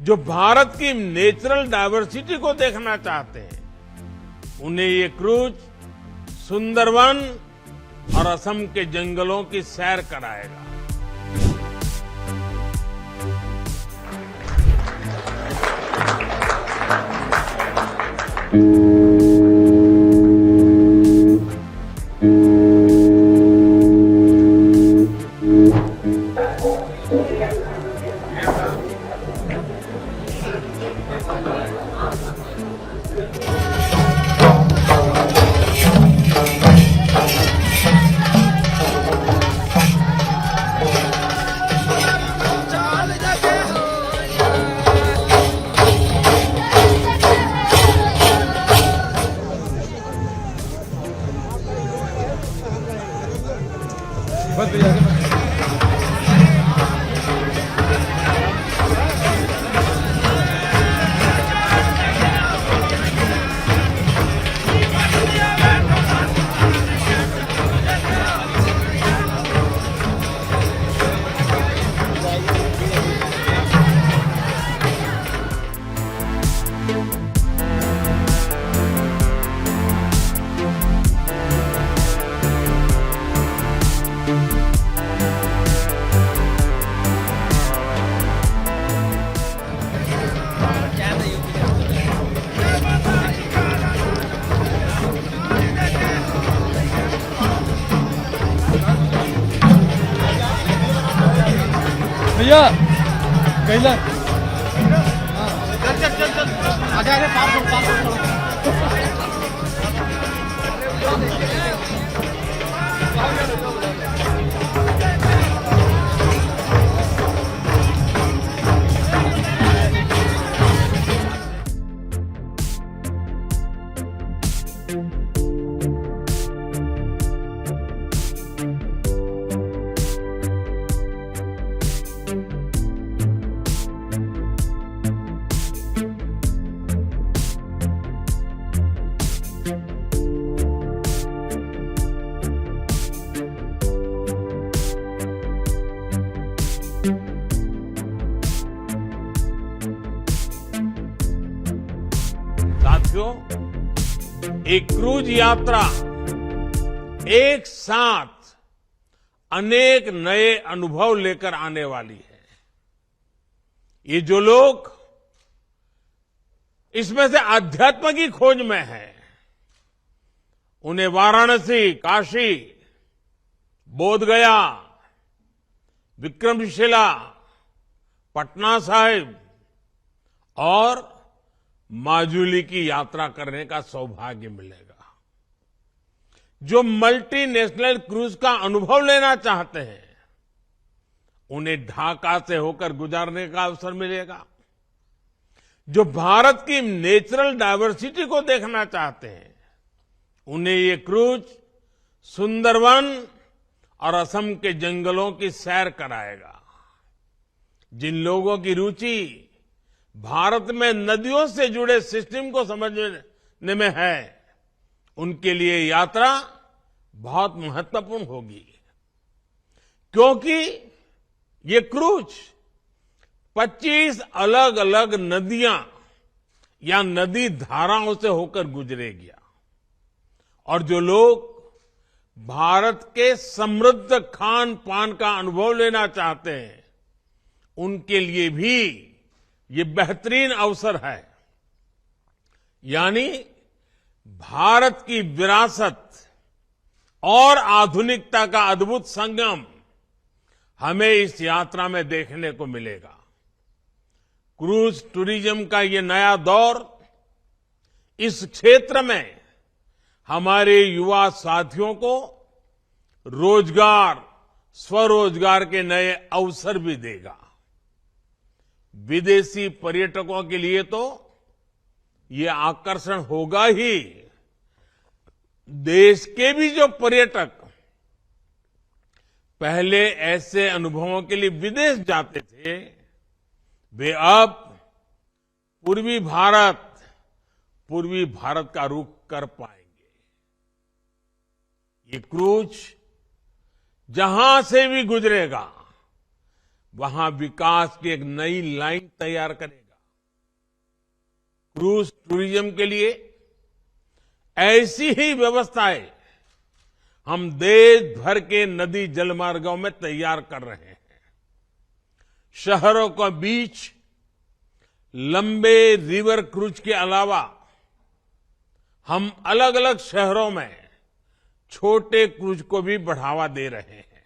जो भारत की natural diversity को देखना चाहते हैं उन्हें ये क्रूज सुंदरवन और असम के जंगलों की सैर कराएगा। भैया कैला चल चल चल चल आजा रे पार साथियों, एक क्रूज यात्रा एक साथ अनेक नए अनुभव लेकर आने वाली है। ये जो लोग इसमें से अध्यात्म की खोज में हैं, उन्हें वाराणसी, काशी, बोधगया, विक्रमशिला, पटना साहिब और माजुली की यात्रा करने का सौभाग्य मिलेगा। जो मल्टीनेशनल क्रूज का अनुभव लेना चाहते हैं उन्हें ढाका से होकर गुजरने का अवसर मिलेगा। जो भारत की नेचुरल डायवर्सिटी को देखना चाहते हैं उन्हें ये क्रूज सुंदरवन और असम के जंगलों की सैर कराएगा। जिन लोगों की रुचि भारत में नदियों से जुड़े सिस्टम को समझने में है, उनके लिए यात्रा बहुत महत्वपूर्ण होगी, क्योंकि ये क्रूज 25 अलग अलग नदियां या नदी धाराओं से होकर गुजरेगी। और जो लोग भारत के समृद्ध खान पान का अनुभव लेना चाहते हैं उनके लिए भी ये बेहतरीन अवसर है। यानी भारत की विरासत और आधुनिकता का अद्भुत संगम हमें इस यात्रा में देखने को मिलेगा। क्रूज टूरिज्म का ये नया दौर इस क्षेत्र में हमारे युवा साथियों को रोजगार, स्वरोजगार के नए अवसर भी देगा। विदेशी पर्यटकों के लिए तो ये आकर्षण होगा ही, देश के भी जो पर्यटक पहले ऐसे अनुभवों के लिए विदेश जाते थे, वे अब पूर्वी भारत का रुख कर पाएंगे। ये क्रूज जहां से भी गुजरेगा वहां विकास की एक नई लाइन तैयार करेगा। क्रूज टूरिज्म के लिए ऐसी ही व्यवस्थाएं हम देश भर के नदी जलमार्गों में तैयार कर रहे हैं। शहरों के बीच लंबे रिवर क्रूज के अलावा हम अलग अलग शहरों में छोटे क्रूज को भी बढ़ावा दे रहे हैं।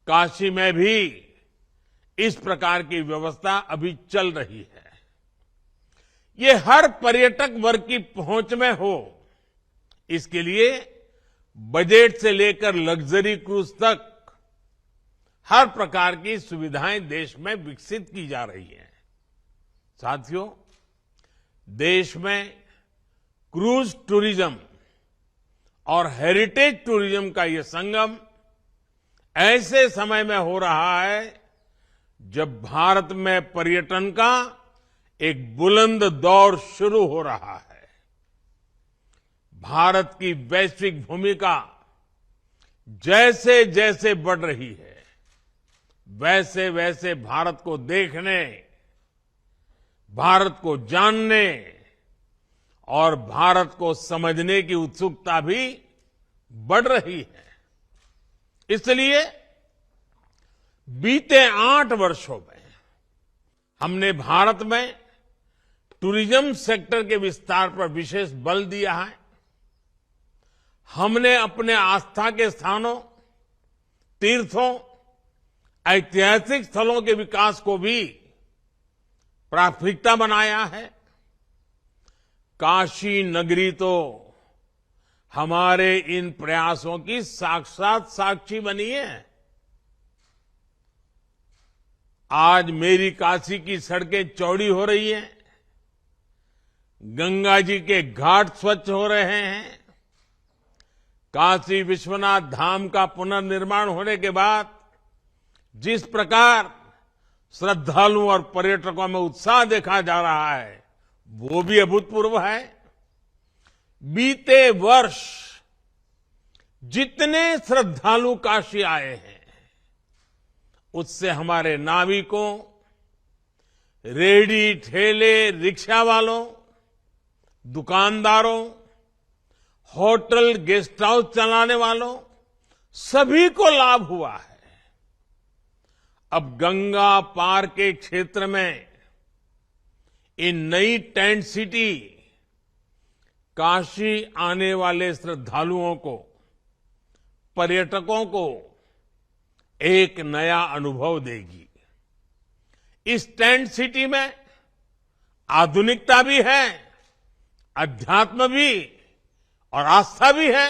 काशी में भी इस प्रकार की व्यवस्था अभी चल रही है। ये हर पर्यटक वर्ग की पहुंच में हो, इसके लिए बजट से लेकर लग्जरी क्रूज तक हर प्रकार की सुविधाएं देश में विकसित की जा रही हैं। साथियों, देश में क्रूज टूरिज्म और हेरिटेज टूरिज्म का ये संगम ऐसे समय में हो रहा है जब भारत में पर्यटन का एक बुलंद दौर शुरू हो रहा है। भारत की वैश्विक भूमिका जैसे जैसे बढ़ रही है, वैसे वैसे भारत को देखने, भारत को जानने और भारत को समझने की उत्सुकता भी बढ़ रही है। इसलिए बीते 8 वर्षों में हमने भारत में टूरिज्म सेक्टर के विस्तार पर विशेष बल दिया है। हमने अपने आस्था के स्थानों, तीर्थों, ऐतिहासिक स्थलों के विकास को भी प्राथमिकता बनाया है। काशी नगरी तो हमारे इन प्रयासों की साक्षात साक्षी बनी है। आज मेरी काशी की सड़कें चौड़ी हो रही हैं, गंगा जी के घाट स्वच्छ हो रहे हैं। काशी विश्वनाथ धाम का पुनर्निर्माण होने के बाद जिस प्रकार श्रद्धालुओं और पर्यटकों में उत्साह देखा जा रहा है, वो भी अभूतपूर्व है। बीते वर्ष जितने श्रद्धालु काशी आए हैं, उससे हमारे नाविकों, रेहड़ी ठेले रिक्शा वालों, दुकानदारों, होटल गेस्ट हाउस चलाने वालों, सभी को लाभ हुआ है। अब गंगा पार के क्षेत्र में इन नई टेंट सिटी काशी आने वाले श्रद्धालुओं को, पर्यटकों को एक नया अनुभव देगी। इस टेंट सिटी में आधुनिकता भी है, अध्यात्म भी और आस्था भी है।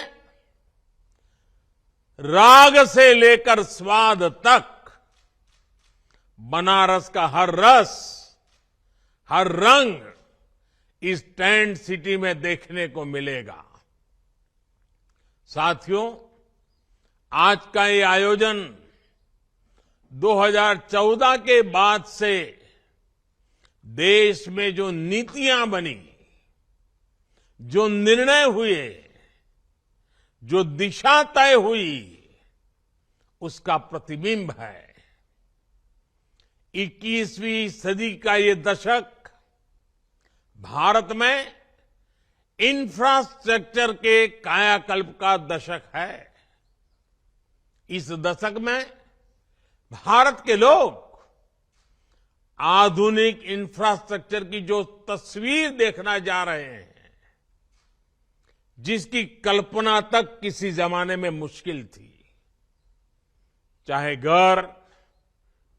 राग से लेकर स्वाद तक बनारस का हर रस, हर रंग इस टेंट सिटी में देखने को मिलेगा। साथियों, आज का ये आयोजन 2014 के बाद से देश में जो नीतियां बनी, जो निर्णय हुए, जो दिशा तय हुई, उसका प्रतिबिंब है। 21वीं सदी का ये दशक भारत में इंफ्रास्ट्रक्चर के कायाकल्प का दशक है। इस दशक में भारत के लोग आधुनिक इंफ्रास्ट्रक्चर की जो तस्वीर देखना जा रहे हैं, जिसकी कल्पना तक किसी जमाने में मुश्किल थी, चाहे घर,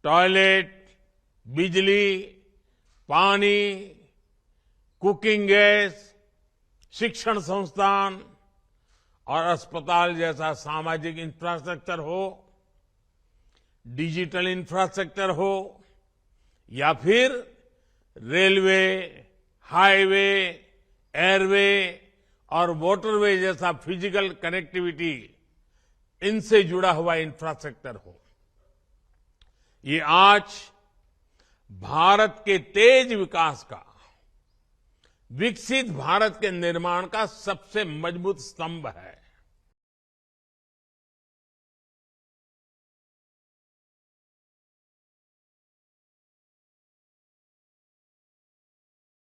टॉयलेट, बिजली, पानी, कुकिंग गैस, शिक्षण संस्थान और अस्पताल जैसा सामाजिक इंफ्रास्ट्रक्चर हो, डिजिटल इंफ्रास्ट्रक्चर हो या फिर रेलवे, हाईवे, एयरवे और वाटरवे जैसा फिजिकल कनेक्टिविटी, इनसे जुड़ा हुआ इंफ्रास्ट्रक्चर हो। ये आज भारत के तेज विकास का, विकसित भारत के निर्माण का सबसे मजबूत स्तंभ है।